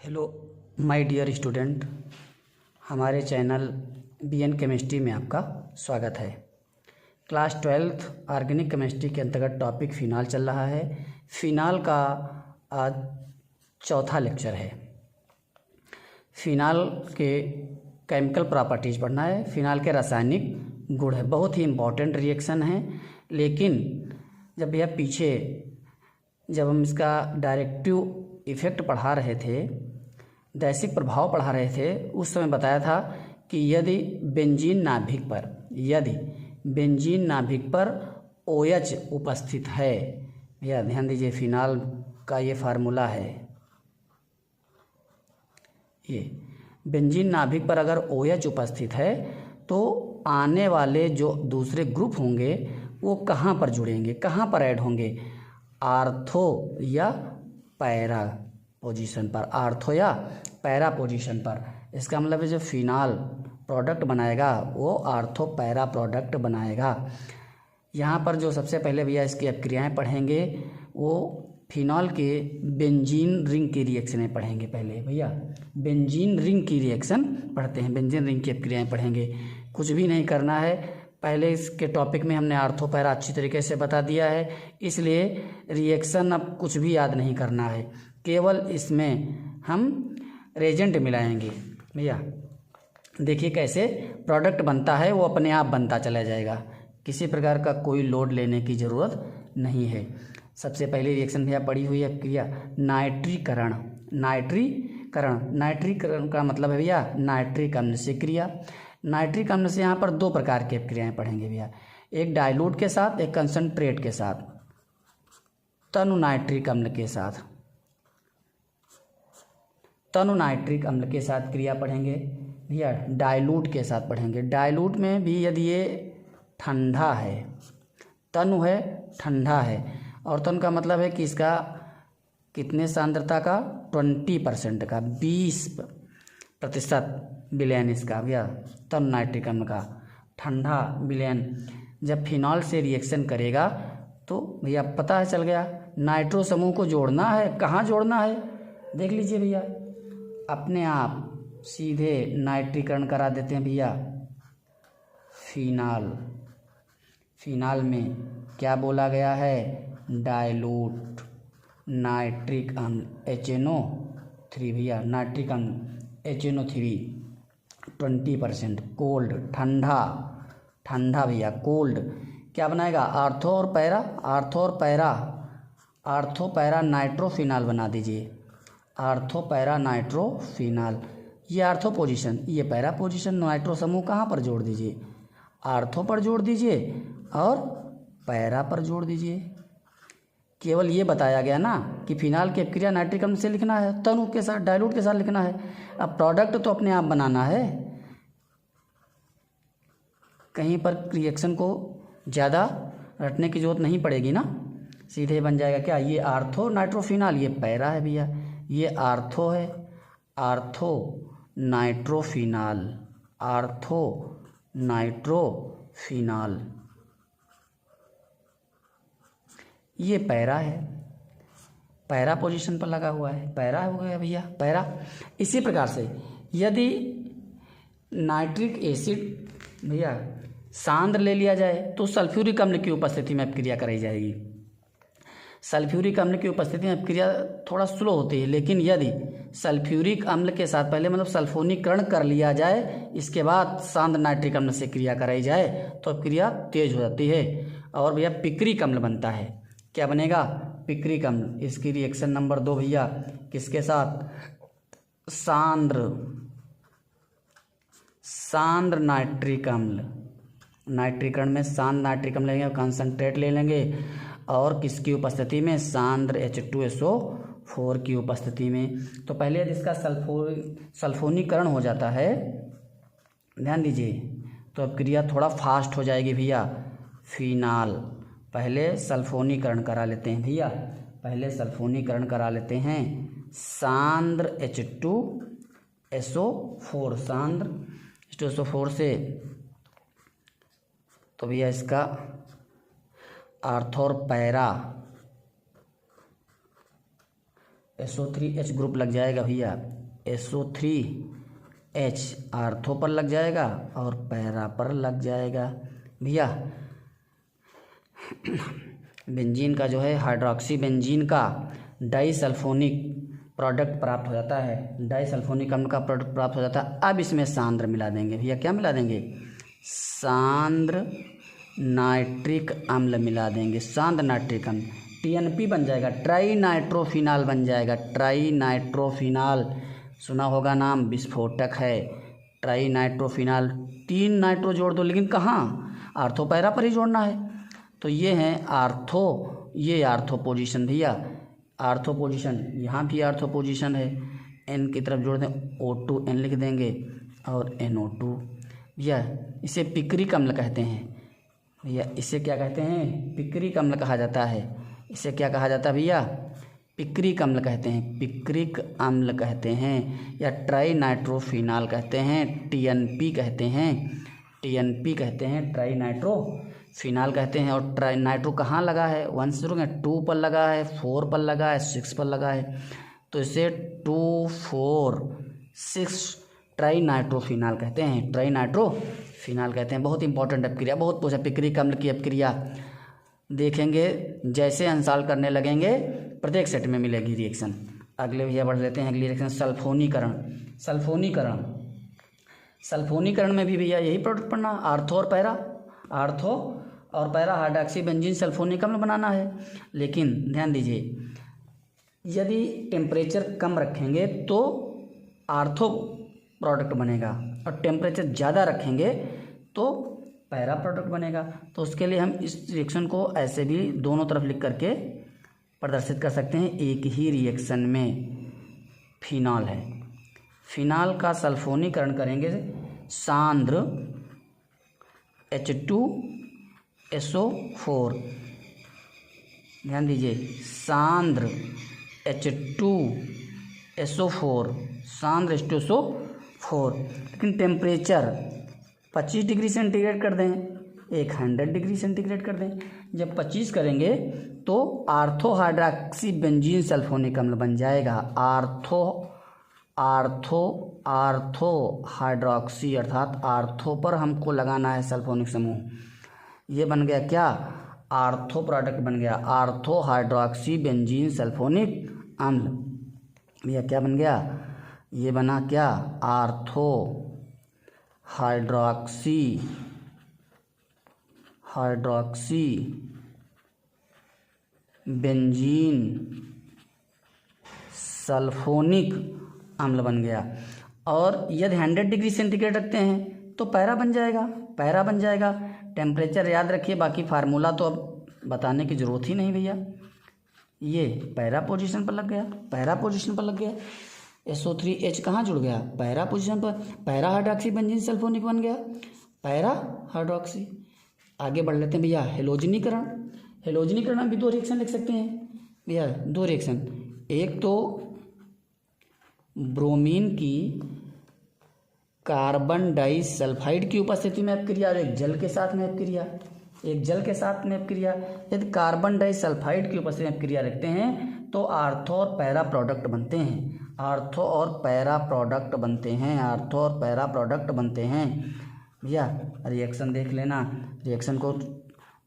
Hello my dear student, हमारे channel BN chemistry में आपका स्वागत है। क्लास 12th ऑर्गेनिक केमिस्ट्री के अंतर्गत टॉपिक फिनाल चल रहा है। फिनाल का आज चौथा लेक्चर है। फिनाल के केमिकल प्रॉपर्टीज़ पढ़ना है। फिनाल के रासायनिक गुण है, बहुत ही इम्पॉर्टेंट रिएक्शन है। लेकिन जब यह पीछे जब हम इसका डायरेक्टिव इफ़ेक्ट पढ़ा रहे थे, दैसिक प्रभाव पढ़ा रहे थे, उस समय बताया था कि यदि बेंजीन नाभिक पर OH उपस्थित है, यह ध्यान दीजिए, फिनाल का ये फार्मूला है। ये बेंजीन नाभिक पर अगर OH उपस्थित है तो आने वाले जो दूसरे ग्रुप होंगे वो कहाँ पर जुड़ेंगे, कहाँ पर ऐड होंगे? आर्थो या पैरा पोजीशन पर, आर्थो या पैरा पोजीशन पर। इसका मतलब है जो फिनाल प्रोडक्ट बनाएगा वो आर्थो पैरा प्रोडक्ट बनाएगा। यहाँ पर जो सबसे पहले भैया इसकी अपक्रियाएँ पढ़ेंगे वो फिनॉल के बेंजीन रिंग की रिएक्शनें पढ़ेंगे। पहले भैया बेंजीन रिंग की रिएक्शन पढ़ते हैं, बेंजीन रिंग की अपक्रियाएँ पढ़ेंगे। कुछ भी नहीं करना है, पहले इसके टॉपिक में हमने आर्थो पैरा अच्छी तरीके से बता दिया है, इसलिए रिएक्शन अब कुछ भी याद नहीं करना है, केवल इसमें हम रेजेंट मिलाएंगे। भैया देखिए कैसे प्रोडक्ट बनता है, वो अपने आप बनता चला जाएगा, किसी प्रकार का कोई लोड लेने की ज़रूरत नहीं है। सबसे पहले रिएक्शन भैया पड़ी हुई है क्रिया नाइट्रीकरण। नाइट्रीकरण का मतलब है भैया नाइट्रिक अम्ल से क्रिया। नाइट्रिक अम्ल से यहाँ पर दो प्रकार की क्रियाएँ पढ़ेंगे भैया, एक डाइल्यूट के साथ, एक कंसंट्रेट के साथ, तनु नाइट्रिक अम्ल के साथ। तनु नाइट्रिक अम्ल के साथ क्रिया पढ़ेंगे भैया, डाइल्यूट के साथ पढ़ेंगे। डाइल्यूट में भी यदि ये ठंडा है, तनु है ठंडा है, और तनु का मतलब है कि इसका कितने सांद्रता का 20% का 20% विलयन इसका भैया, तनु नाइट्रिक अम्ल का ठंडा विलयन जब फिनॉल से रिएक्शन करेगा तो भैया पता है चल गया, नाइट्रो समूह को जोड़ना है। कहाँ जोड़ना है देख लीजिए भैया, अपने आप सीधे नाइट्रीकरण करा देते हैं भैया। फिनाल में क्या बोला गया है? डाइल्यूट नाइट्रिक अम्ल HNO3 भैया, नाइट्रिक अम्ल HNO3 20%, कोल्ड ठंडा भैया, कोल्ड क्या बनाएगा? आर्थो पैरा नाइट्रोफिनाल बना दीजिए, आर्थो पैरा नाइट्रोफिनाल। ये आर्थो पोजीशन, ये पैरा पोजीशन, नाइट्रो समूह कहाँ पर जोड़ दीजिए? आर्थो पर जोड़ दीजिए और पैरा पर जोड़ दीजिए। केवल ये बताया गया ना कि फिनाल की अपक्रिया नाइट्रिक अम्ल से लिखना है, तनु के साथ डाइल्यूट के साथ लिखना है। अब प्रोडक्ट तो अपने आप बनाना है, कहीं पर रिएक्शन को ज़्यादा रटने की जरूरत नहीं पड़ेगी ना, सीधे बन जाएगा। क्या ये आर्थो नाइट्रोफिनाल, ये पैरा है भैया, ये आर्थो है, आर्थो नाइट्रोफिनाल, ये पैरा है, पैरा पोजीशन पर लगा हुआ है, पैरा हो गया भैया पैरा। इसी प्रकार से यदि नाइट्रिक एसिड भैया सांद्र ले लिया जाए तो सल्फ्यूरिक अम्ल की उपस्थिति में अपक्रिया कराई जाएगी। सल्फ्यूरिक अम्ल की उपस्थिति में अपक्रिया थोड़ा स्लो होती है, लेकिन यदि सल्फ्यूरिक अम्ल के साथ पहले मतलब सल्फोनीकरण कर लिया जाए, इसके बाद सांद्र नाइट्रिक अम्ल से क्रिया कराई जाए तो अपक्रिया तेज हो जाती है और भैया पिक्रिक अम्ल बनता है। क्या बनेगा? पिक्रिक अम्ल। इसकी रिएक्शन नंबर 2 भैया किसके साथ? सांद्र नाइट्रिक अम्ल। नाइट्रीकरण में सांद्र नाइट्रिक अम्ल लेंगे, कंसंट्रेट ले लेंगे, और किसकी उपस्थिति में? सांद्र H2SO4 की उपस्थिति में। तो पहले यदि इसका सल्फोनीकरण हो जाता है, ध्यान दीजिए, तो अब क्रिया थोड़ा फास्ट हो जाएगी भैया। फिनाल पहले सल्फोनीकरण करा लेते हैं भैया, सांद्र H2SO4, सांद्र H2SO4 से, तो भैया इसका आर्थो और पैरा SO3H ग्रुप लग जाएगा भैया, SO3H आर्थो पर लग जाएगा और पैरा पर लग जाएगा। भैया बेंजीन का जो है हाइड्रोक्सी बेंजीन का डाइसल्फोनिक प्रोडक्ट प्राप्त हो जाता है, डाइसल्फोनिक अम्ल का प्रोडक्ट प्राप्त हो जाता है। अब इसमें सांद्र मिला देंगे भैया, क्या मिला देंगे? सांद्र नाइट्रिक अम्ल मिला देंगे, सांद्र नाइट्रिक अम्ल। TNP बन जाएगा, ट्राई नाइट्रोफिनाल बन जाएगा, ट्राई नाइट्रोफिनाल। सुना होगा नाम, विस्फोटक है ट्राई नाइट्रोफिनाल। 3 नाइट्रो जोड़ दो, लेकिन कहाँ? आर्थो पैरा पर ही जोड़ना है। तो ये है आर्थो, ये आर्थो पोजीशन भैया, आर्थो पोजीशन। यहाँ भी आर्थो पोजीशन है, N की तरफ जोड़ दें, O2N लिख देंगे और NO2। भैया इसे पिक्रिक अम्ल कहते हैं। भैया इसे क्या कहते हैं? पिक्रिक अम्ल कहा जाता है। इसे क्या कहा जाता है भैया? पिक्रिक अम्ल कहते हैं, पिक्रिक अम्ल कहते हैं, या ट्राई नाइट्रोफिनाल कहते हैं, TNP कहते हैं, TNP कहते हैं, ट्राई नाइट्रोफिनाल कहते हैं। और ट्राई नाइट्रो कहाँ लगा है? 1 से शुरू करें, 2 पर लगा है, 4 पर लगा है, 6 पर लगा है। तो इसे 2, 4, 6 ट्राई नाइट्रोफिनाल कहते हैं, ट्राई नाइट्रोफिनाल कहते हैं। बहुत इंपॉर्टेंट अपक्रिया, बहुत पूछा पिक्रिक अम्ल की अपक्रिया देखेंगे, जैसे अंसाल करने लगेंगे प्रत्येक सेट में मिलेगी रिएक्शन। अगले भैया बढ़ लेते हैं, अगली रिएक्शन सल्फोनीकरण। सल्फोनीकरण, सल्फोनीकरण में भी भैया यही प्रोडक्ट पढ़ना, आर्थो और पैरा, आर्थो और पैरा हाइड्रोक्सी बेंजीन सल्फोनिक अम्ल बनाना है। लेकिन ध्यान दीजिए, यदि टेम्परेचर कम रखेंगे तो आर्थो प्रोडक्ट बनेगा, और टेम्परेचर ज़्यादा रखेंगे तो पैरा प्रोडक्ट बनेगा। तो उसके लिए हम इस रिएक्शन को ऐसे भी दोनों तरफ लिख करके प्रदर्शित कर सकते हैं। एक ही रिएक्शन में फिनॉल है, फिनॉल का सल्फोनीकरण करेंगे, सांद्र H2SO4, ध्यान दीजिए, सांद्र H2SO4, सांद्र H2SO4। लेकिन टेम्परेचर 25 डिग्री सेंटीग्रेड कर दें, 100 डिग्री सेंटीग्रेड कर दें। जब 25 करेंगे तो आर्थो हाइड्रोक्सी बेंजीन सल्फोनिक अम्ल बन जाएगा। आर्थो हाइड्रोक्सी, अर्थात आर्थो पर हमको लगाना है सल्फोनिक समूह। ये बन गया क्या? आर्थो प्रोडक्ट बन गया, आर्थो हाइड्रोक्सी बेंजीन सल्फोनिक अम्ल। भैया क्या बन गया? ये बना क्या? आर्थो हाइड्रोक्सी बेंजीन सल्फोनिक अम्ल बन गया। और यदि 100 डिग्री सेंटीग्रेड रखते हैं तो पैरा बन जाएगा, पैरा बन जाएगा। टेम्परेचर याद रखिए, बाकी फार्मूला तो अब बताने की ज़रूरत ही नहीं भैया। ये पैरा पोजीशन पर लग गया, पैरा पोजीशन पर लग गया। SO3H कहाँ जुड़ गया? पैरा पोजीशन पर, पैरा हाइड्रोक्सी बेंजीन सल्फोनिक बन गया, पैरा हाइड्रोक्सी। आगे बढ़ लेते हैं भैया, हेलोजनीकरण। हेलोजनीकरण में भी 2 रिएक्शन लिख सकते हैं भैया, 2 रिएक्शन। एक तो ब्रोमीन की कार्बन डाइसल्फाइड की उपस्थिति में अपक्रिया, और एक जल के साथ में अपक्रिया, एक जल के साथ में अपक्रिया। यदि कार्बन डाइसल्फाइड की उपस्थिति में अपक्रिया रखते हैं तो आर्थो और पैरा प्रोडक्ट बनते हैं, आर्थो और पैरा प्रोडक्ट बनते हैं, आर्थो और पैरा प्रोडक्ट बनते हैं। भैया रिएक्शन देख लेना, रिएक्शन को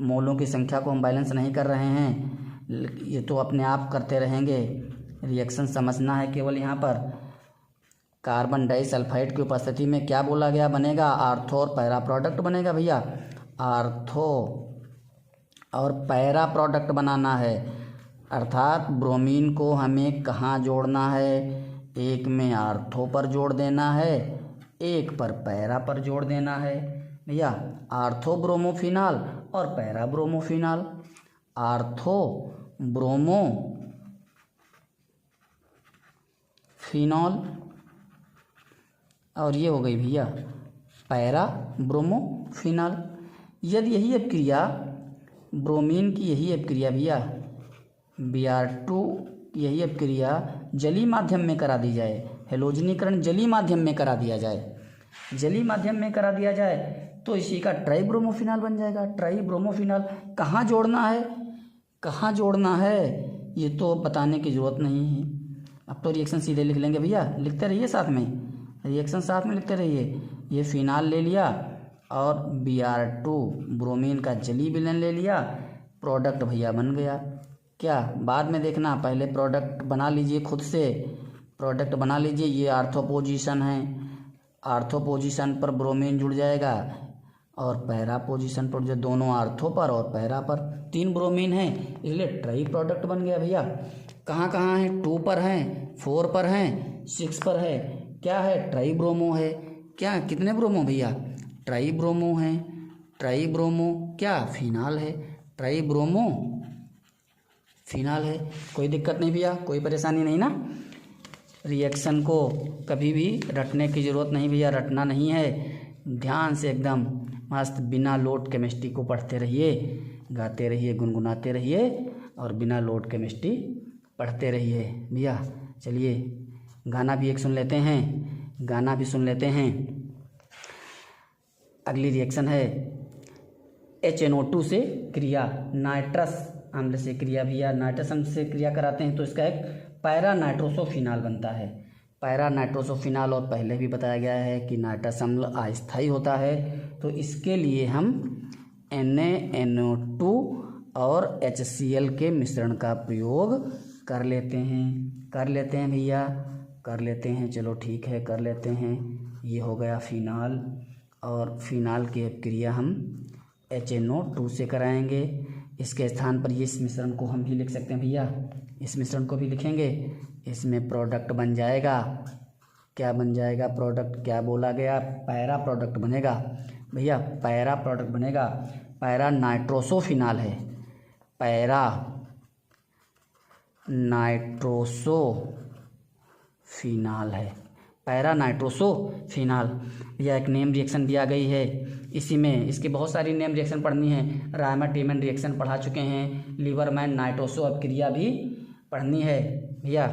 मोलों की संख्या को हम बैलेंस नहीं कर रहे हैं, ये तो अपने आप करते रहेंगे। रिएक्शन समझना है केवल। यहाँ पर कार्बन डाइसल्फाइड की उपस्थिति में क्या बोला गया? बनेगा आर्थो और पैरा प्रोडक्ट बनेगा भैया, आर्थो और पैरा प्रोडक्ट बनाना है। अर्थात ब्रोमीन को हमें कहाँ जोड़ना है? एक में आर्थो पर जोड़ देना है, एक पर पैरा पर जोड़ देना है भैया। आर्थो ब्रोमोफिनाल और पैरा ब्रोमोफिनाल, आर्थो ब्रोमोफिनॉल, और ये हो गई भैया पैरा ब्रोमोफिनाल। यदि यही अपक्रिया ब्रोमीन की, यही अपक्रिया भैया Br2, यही अपक्रिया जलीय माध्यम में करा दी जाए, हेलोजनीकरण जलीय माध्यम में करा दिया जाए, जलीय माध्यम में करा दिया जाए तो इसी का ट्राई ब्रोमोफिनाल बन जाएगा, ट्राई ब्रोमोफिनाल। कहाँ जोड़ना है, कहाँ जोड़ना है ये तो बताने की ज़रूरत नहीं है। अब तो रिएक्शन सीधे लिख लेंगे भैया, लिखते रहिए साथ में, रिएक्शन साथ में लिखते रहिए। ये फिनाल ले लिया और Br2 ब्रोमीन का जली विलयन ले लिया, प्रोडक्ट भैया बन गया। क्या बाद में देखना, पहले प्रोडक्ट बना लीजिए, खुद से प्रोडक्ट बना लीजिए। ये आर्थो पोजीशन है, आर्थो पोजीशन पर ब्रोमीन जुड़ जाएगा और पैरा पोजीशन पर, जो दोनों आर्थो पर और पैरा पर 3 ब्रोमीन है, इसलिए ट्राई प्रोडक्ट बन गया भैया। कहाँ कहाँ है, 2 पर हैं, 4 पर हैं, 6 पर है, क्या है, ट्राई ब्रोमो है। क्या कितने ब्रोमो भैया, ट्राई ब्रोमो है, ट्राई ब्रोमो क्या फिनाल है, ट्राई ब्रोमो फिनाल है। कोई दिक्कत नहीं भैया, कोई परेशानी नहीं ना। रिएक्शन को कभी भी रटने की ज़रूरत नहीं भैया, रटना नहीं है, ध्यान से एकदम मस्त बिना लोड केमिस्ट्री को पढ़ते रहिए, गाते रहिए, गुनगुनाते रहिए और बिना लोड केमिस्ट्री पढ़ते रहिए भैया। चलिए गाना भी एक सुन लेते हैं, गाना भी सुन लेते हैं। अगली रिएक्शन है HNO2 से क्रिया नाइट्रस अम्ल से क्रिया भैया। नाइट्रस अम्ल से क्रिया कराते हैं तो इसका एक पैरा नाइट्रोसोफिनाल बनता है, पैरा नाइट्रोसोफिनाल। और पहले भी बताया गया है कि नाइट्रस अम्ल अस्थायी होता है, तो इसके लिए हम NaNO2 और HCl के मिश्रण का प्रयोग कर लेते हैं भैया, कर लेते हैं। चलो ठीक है, कर लेते हैं। ये हो गया फिनाल, और फिनाल की क्रिया हम HNO2 से कराएंगे। इसके स्थान पर ये इस मिश्रण को हम भी लिख सकते हैं भैया, इस मिश्रण को भी लिखेंगे। इसमें प्रोडक्ट बन जाएगा, क्या बन जाएगा, प्रोडक्ट क्या बोला गया, पैरा प्रोडक्ट बनेगा भैया, पैरा प्रोडक्ट बनेगा। पैरा नाइट्रोसोफिनाल है, पैरा नाइट्रोसोफिनाल है, पैरा नाइट्रोसोफिनाल। यह एक नेम रिएक्शन भी आ गई है इसी में, इसकी बहुत सारी नेम रिएक्शन पढ़नी है। रायमर टीमन रिएक्शन पढ़ा चुके हैं, लीवरमैन नाइट्रोसो अपक्रिया भी पढ़नी है भैया,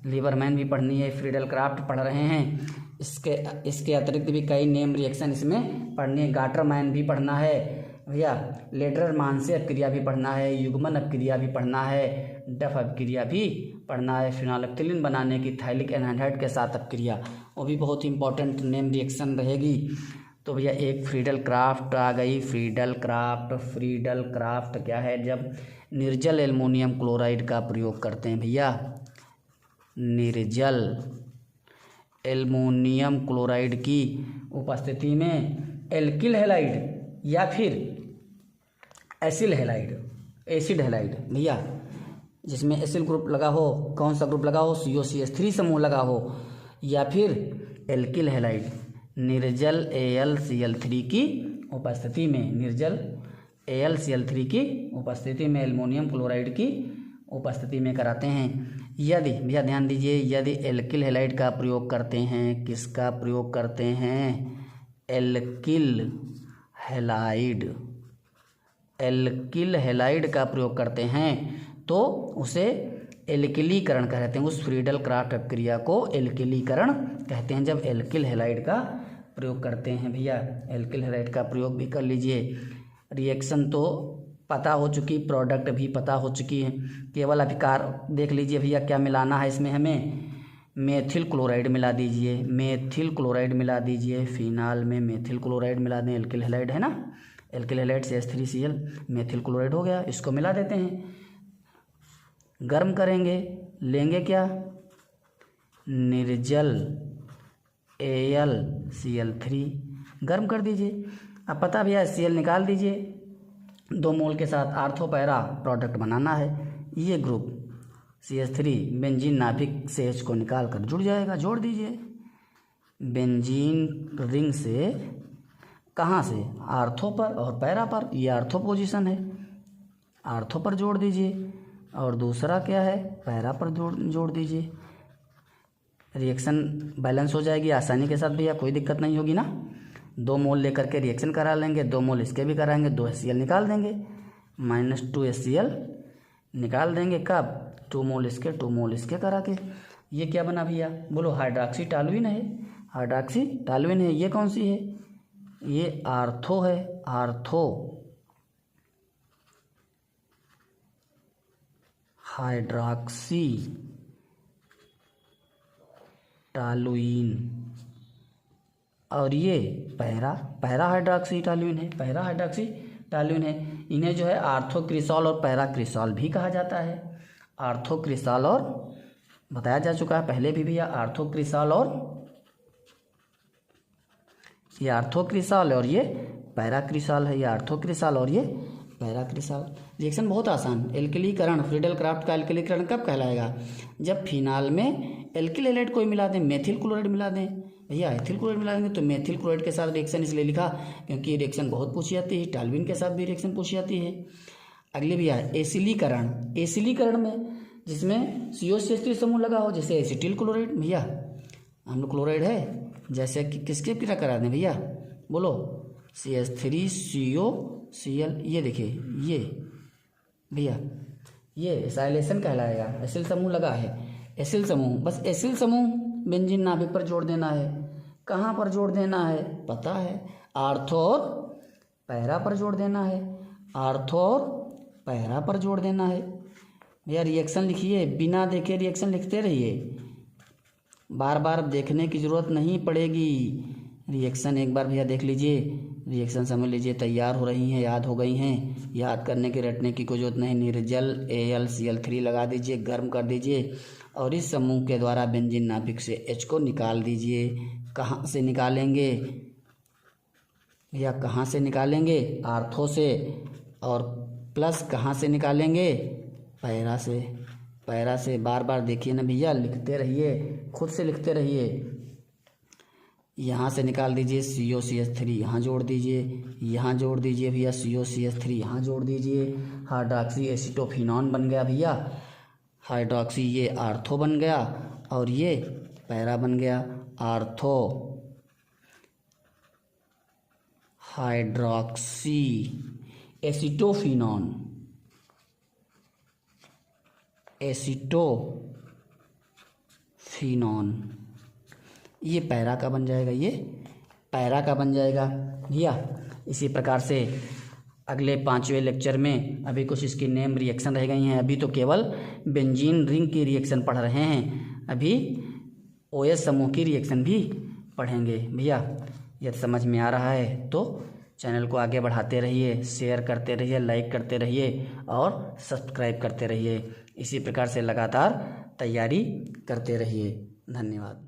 लीवरमैन भी पढ़नी है, फ्रीडल क्राफ्ट पढ़ रहे हैं। इसके अतिरिक्त भी कई नेम रिएक्शन इसमें पढ़नी है, गाटरमैन भी पढ़ना है भैया, लेडरमान से अपक्रिया भी पढ़ना है, युग्मन अपक्रिया भी पढ़ना है, डफ अपक्रिया भी पढ़ना है, फिनोलेक्थिलीन बनाने की थाइलिक एनहाइड्राइड के साथ अपक्रिया, वो भी बहुत इंपॉर्टेंट नेम रिएक्शन रहेगी। तो भैया एक फ्रीडल क्राफ्ट आ गई, फ्रीडल क्राफ्ट क्या है, जब निर्जल एल्युमिनियम क्लोराइड का प्रयोग करते हैं भैया, निर्जल एल्युमिनियम क्लोराइड की उपस्थिति में एल्किल हैलाइड या फिर एसिड हैलाइड भैया, जिसमें एसिल ग्रुप लगा हो, कौन सा ग्रुप लगा हो, COCH3 समूह लगा हो, या फिर एल्किल हैलाइड निर्जल AlCl3 की उपस्थिति में, निर्जल AlCl3 की उपस्थिति में एल्युमिनियम क्लोराइड की उपस्थिति में कराते हैं। यदि भैया ध्यान दीजिए, यदि एल्किल हैलाइड का प्रयोग करते हैं, किसका प्रयोग करते हैं, एल्किल हैलाइड का प्रयोग करते हैं तो उसे एल्किलीकरण कहते हैं। उस फ्रीडल क्राफ्ट अपक्रिया को एल्किलीकरण कहते हैं, जब एल्किल हैलाइड का प्रयोग करते हैं भैया। एल्किल हैलाइड का प्रयोग भी कर लीजिए। रिएक्शन तो पता हो चुकी, प्रोडक्ट भी पता हो चुकी है, केवल अभिकार देख लीजिए भैया क्या मिलाना है इसमें। हमें मेथिल क्लोराइड मिला दीजिए, फिनाल में मेथिल क्लोराइड मिला दें, एल्किल हैलाइड है ना, alkyl halide CH3Cl methyl chloride हो गया, इसको मिला देते हैं, गर्म करेंगे, लेंगे क्या, निर्जल AlCl3, गर्म कर दीजिए। अब पता भैया Cl निकाल दीजिए, 2 मोल के साथ आर्थो पैरा प्रोडक्ट बनाना है। ये ग्रुप CH3 बेंजीन नाभिक से H को निकाल कर जुड़ जाएगा, जोड़ दीजिए। बेंजीन रिंग से कहाँ से, आर्थो पर और पैरा पर, ये आर्थो पोजीशन है, आर्थो पर जोड़ दीजिए, और दूसरा क्या है, पैरा पर जोड़ दीजिए। रिएक्शन बैलेंस हो जाएगी आसानी के साथ भैया, कोई दिक्कत नहीं होगी ना। 2 मोल लेकर के रिएक्शन करा लेंगे, 2 मोल इसके भी कराएंगे, 2 HCl निकाल देंगे, -2 HCl निकाल देंगे। कब, 2 मोल इसके 2 मोल इसके करा के। ये क्या बना भैया, बोलो, हाइड्रॉक्सी टॉलुइन है। ये कौन सी है, ये आर्थो है, आर्थो हाइड्रॉक्सी टॉलुइन। और ये पैरा हाइड्रॉक्सी टॉलुइन है, पैरा हाइड्रॉक्सी टॉलुइन है। इन्हें जो है आर्थोक्रिसॉल और पैराक्रिसॉल भी कहा जाता है। आर्थोक्रिसॉल और बताया जा चुका है पहले भी भैया, आर्थोक्रिसॉल और ये आर्थोक्रिसॉल और ये पैराक्रिसॉल है। ये आर्थोक्रिसॉल और ये पैराक्रिसॉल। रिएक्शन बहुत आसान। एल्किलीकरण, फ्रीडल क्राफ्ट का एल्किलीकरण कब कहलाएगा? जब फिनाल में एल्किल हैलाइड कोई मिला दें, मेथिल क्लोराइड मिला दें भैया, एथिल क्लोराइड मिला देंगे तो मेथिल क्लोराइड के साथ रिएक्शन इसलिए लिखा क्योंकि ये रिएक्शन बहुत पूछी जाती है। टॉलुइन के साथ भी रिएक्शन पूछी जाती है। अगले भैया एसिलीकरण। एसिलीकरण में जिसमें COCH3 समूह लगा हो, जैसे एसिटिल क्लोराइड भैया, अम्ल क्लोराइड है, जैसे कि किसके क्रिया करा दें भैया, बोलो, CH3COCl। ये देखिए ये भैया ये एसाइलेशन कहलाएगा। एसिल समूह लगा है, एसिल समूह, बस एसिल समूह बेंजीन नाभिक पर जोड़ देना है। कहाँ पर जोड़ देना है पता है? आर्थो और पैरा पर जोड़ देना है। आर्थो और पैरा पर जोड़ देना है भैया। रिएक्शन लिखिए, बिना देखे रिएक्शन लिखते रहिए, बार बार देखने की ज़रूरत नहीं पड़ेगी। रिएक्शन एक बार भैया देख लीजिए, रिएक्शन समझ लीजिए, तैयार हो रही हैं, याद हो गई हैं, याद करने की रटने की कोई जरूरत नहीं। निर्जल AlCl3 लगा दीजिए, गर्म कर दीजिए और इस समूह के द्वारा बेंजीन नाभिक से H को निकाल दीजिए। कहाँ से निकालेंगे भैया, कहाँ से निकालेंगे? आर्थो से। और प्लस कहाँ से निकालेंगे? पैरा से। पैरा से बार बार देखिए ना भैया, लिखते रहिए, खुद से लिखते रहिए। यहाँ से निकाल दीजिए COCH3, यहाँ जोड़ दीजिए, यहाँ जोड़ दीजिए भैया COCH3, यहाँ जोड़ दीजिए। हाइड्रॉक्सी एसिटोफिनॉन बन गया भैया, हाइड्रॉक्सी, ये आर्थो बन गया और ये पैरा बन गया। आर्थो हाइड्रॉक्सी एसिटोफिनॉन, एसिटोफिनॉन, ये पैरा का बन जाएगा, ये पैरा का बन जाएगा भैया। इसी प्रकार से अगले 5वें लेक्चर में अभी कुछ इसकी नेम रिएक्शन रह गई हैं। अभी तो केवल बेंजीन रिंग की रिएक्शन पढ़ रहे हैं, अभी OH समूह की रिएक्शन भी पढ़ेंगे भैया। यदि समझ में आ रहा है तो चैनल को आगे बढ़ाते रहिए, शेयर करते रहिए, लाइक करते रहिए और सब्सक्राइब करते रहिए। इसी प्रकार से लगातार तैयारी करते रहिए। धन्यवाद।